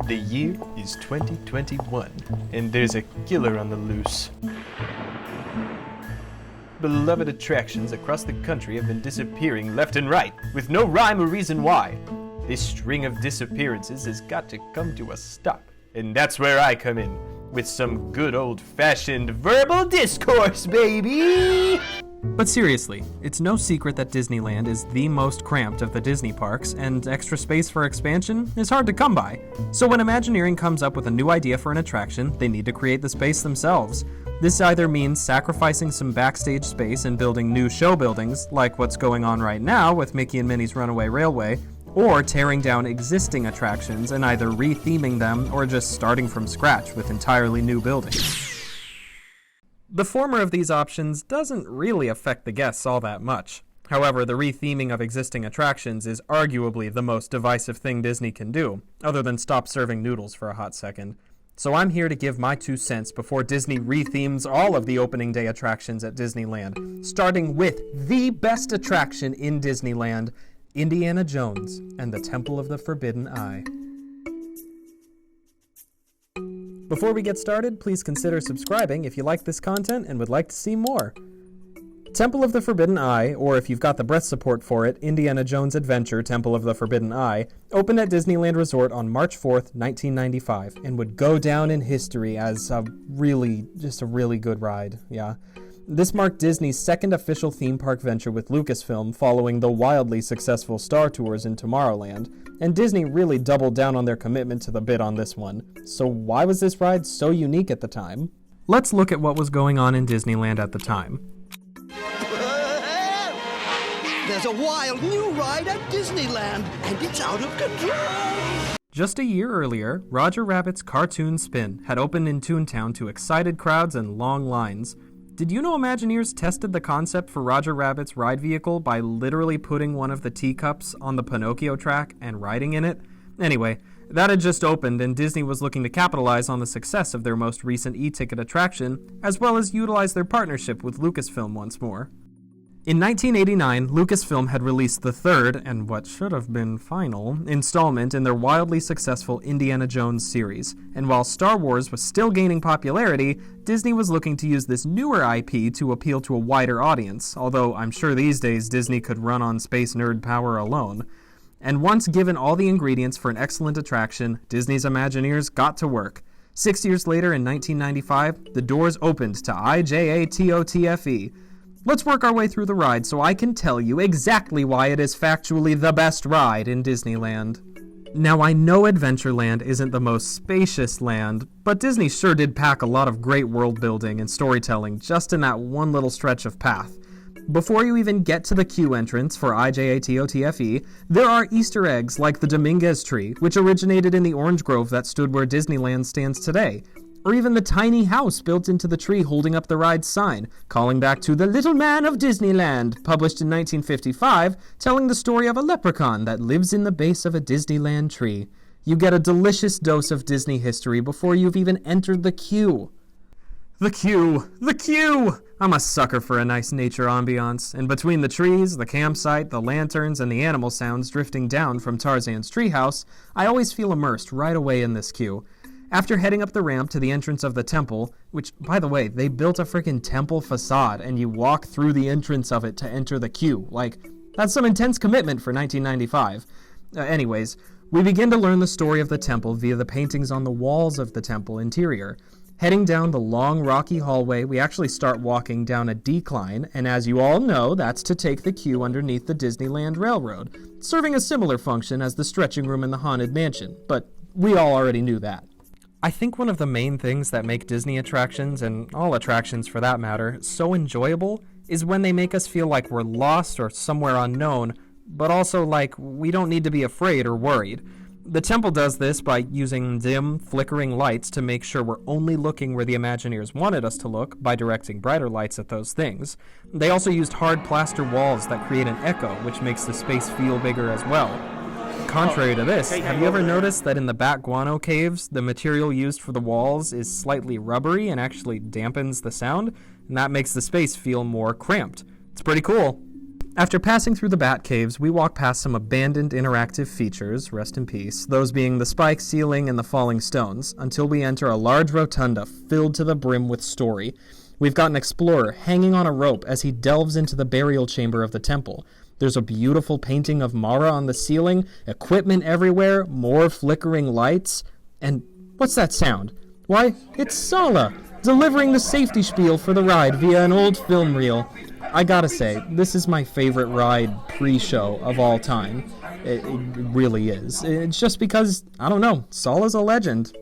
The year is 2021, and there's a killer on the loose. Beloved attractions across the country have been disappearing left and right, with no rhyme or reason why. This string of disappearances has got to come to a stop, and that's where I come in, with some good old-fashioned verbal discourse, baby! But seriously, it's no secret that Disneyland is the most cramped of the Disney parks, and extra space for expansion is hard to come by. So when Imagineering comes up with a new idea for an attraction, they need to create the space themselves. This either means sacrificing some backstage space and building new show buildings, like what's going on right now with Mickey and Minnie's Runaway Railway, or tearing down existing attractions and either re-theming them or just starting from scratch with entirely new buildings. The former of these options doesn't really affect the guests all that much. However, the re-theming of existing attractions is arguably the most divisive thing Disney can do, other than stop serving noodles for a hot second. So I'm here to give my 2 cents before Disney re-themes all of the opening day attractions at Disneyland, starting with the best attraction in Disneyland, Indiana Jones and the Temple of the Forbidden Eye. Before we get started, please consider subscribing if you like this content and would like to see more. Temple of the Forbidden Eye, or if you've got the breath support for it, Indiana Jones Adventure Temple of the Forbidden Eye, opened at Disneyland Resort on March 4th, 1995, and would go down in history as a really good ride, yeah. This marked Disney's second official theme park venture with Lucasfilm following the wildly successful Star Tours in Tomorrowland, and Disney really doubled down on their commitment to the bit on this one. So why was this ride so unique at the time? Let's look at what was going on in Disneyland at the time. There's a wild new ride at Disneyland, and it's out of control! Just a year earlier, Roger Rabbit's Cartoon Spin had opened in Toontown to excited crowds and long lines. Did you know Imagineers tested the concept for Roger Rabbit's ride vehicle by literally putting one of the teacups on the Pinocchio track and riding in it? Anyway, that had just opened, and Disney was looking to capitalize on the success of their most recent e-ticket attraction, as well as utilize their partnership with Lucasfilm once more. In 1989, Lucasfilm had released the third, and what should have been final, installment in their wildly successful Indiana Jones series, and while Star Wars was still gaining popularity, Disney was looking to use this newer IP to appeal to a wider audience, although I'm sure these days Disney could run on space nerd power alone. And once given all the ingredients for an excellent attraction, Disney's Imagineers got to work. 6 years later, in 1995, the doors opened to IJATOTFE. Let's work our way through the ride so I can tell you exactly why it is factually the best ride in Disneyland. Now, I know Adventureland isn't the most spacious land, but Disney sure did pack a lot of great world building and storytelling just in that one little stretch of path. Before you even get to the queue entrance for IJATOTFE, there are Easter eggs like the Dominguez tree, which originated in the orange grove that stood where Disneyland stands today. Or even the tiny house built into the tree holding up the ride's sign, calling back to The Little Man of Disneyland, published in 1955, telling the story of a leprechaun that lives in the base of a Disneyland tree. You get a delicious dose of Disney history before you've even entered the queue. The queue! The queue! I'm a sucker for a nice nature ambiance, and between the trees, the campsite, the lanterns, and the animal sounds drifting down from Tarzan's treehouse, I always feel immersed right away in this queue. After heading up the ramp to the entrance of the temple, which, by the way, they built a freaking temple facade, and you walk through the entrance of it to enter the queue. Like, that's some intense commitment for 1995. Anyways, we begin to learn the story of the temple via the paintings on the walls of the temple interior. Heading down the long, rocky hallway, we actually start walking down a decline, and as you all know, that's to take the queue underneath the Disneyland Railroad, serving a similar function as the stretching room in the Haunted Mansion, but we all already knew that. I think one of the main things that make Disney attractions, and all attractions for that matter, so enjoyable is when they make us feel like we're lost or somewhere unknown, but also like we don't need to be afraid or worried. The temple does this by using dim, flickering lights to make sure we're only looking where the Imagineers wanted us to look by directing brighter lights at those things. They also used hard plaster walls that create an echo, which makes the space feel bigger as well. Contrary to this, have you ever noticed that in the Bat Guano caves, the material used for the walls is slightly rubbery and actually dampens the sound? And that makes the space feel more cramped. It's pretty cool. After passing through the Bat Caves, we walk past some abandoned interactive features, rest in peace, those being the spike ceiling and the falling stones, until we enter a large rotunda filled to the brim with story. We've got an explorer hanging on a rope as he delves into the burial chamber of the temple. There's a beautiful painting of Mara on the ceiling, equipment everywhere, more flickering lights, and what's that sound? Why, it's Sala, delivering the safety spiel for the ride via an old film reel. I gotta say, this is my favorite ride pre-show of all time. It really is. It's just because, I don't know, Sala's a legend.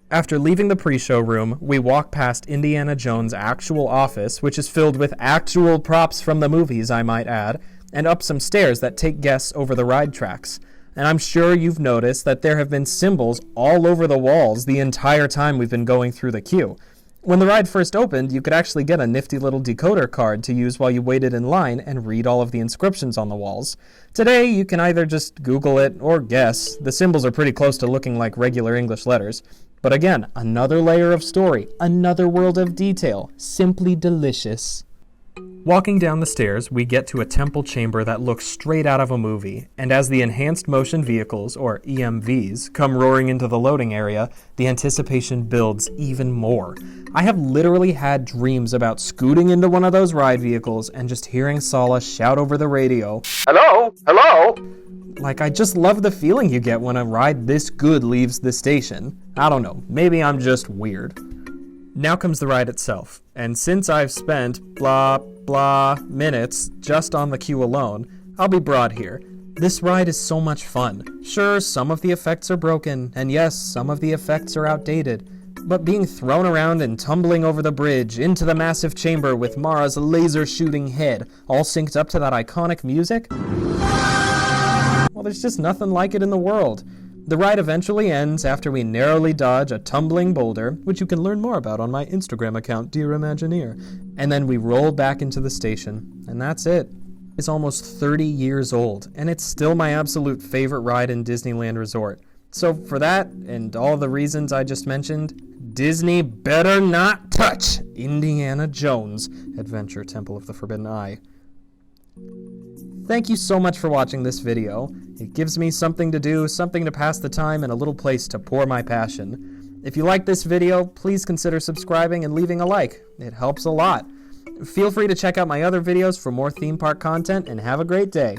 After leaving the pre-show room, we walk past Indiana Jones' actual office, which is filled with actual props from the movies, I might add, and up some stairs that take guests over the ride tracks. And I'm sure you've noticed that there have been symbols all over the walls the entire time we've been going through the queue. When the ride first opened, you could actually get a nifty little decoder card to use while you waited in line and read all of the inscriptions on the walls. Today, you can either just Google it or guess. The symbols are pretty close to looking like regular English letters. But again, another layer of story, another world of detail, simply delicious. Walking down the stairs, we get to a temple chamber that looks straight out of a movie, and as the enhanced motion vehicles, or EMVs, come roaring into the loading area, the anticipation builds even more. I have literally had dreams about scooting into one of those ride vehicles and just hearing Sala shout over the radio, "Hello? Hello?" Like, I just love the feeling you get when a ride this good leaves the station. I don't know, maybe I'm just weird. Now comes the ride itself, and since I've spent blah minutes just on the queue alone, I'll be broad here. This ride is so much fun. Sure, some of the effects are broken, and yes, some of the effects are outdated, but being thrown around and tumbling over the bridge into the massive chamber with Mara's laser-shooting head, all synced up to that iconic music, well, there's just nothing like it in the world. The ride eventually ends after we narrowly dodge a tumbling boulder, which you can learn more about on my Instagram account, Dear Imagineer, and then we roll back into the station, and that's it. It's almost 30 years old, and it's still my absolute favorite ride in Disneyland Resort. So for that, and all the reasons I just mentioned, Disney better not touch Indiana Jones Adventure Temple of the Forbidden Eye. Thank you so much for watching this video. It gives me something to do, something to pass the time, and a little place to pour my passion. If you like this video, please consider subscribing and leaving a like. It helps a lot. Feel free to check out my other videos for more theme park content, and have a great day.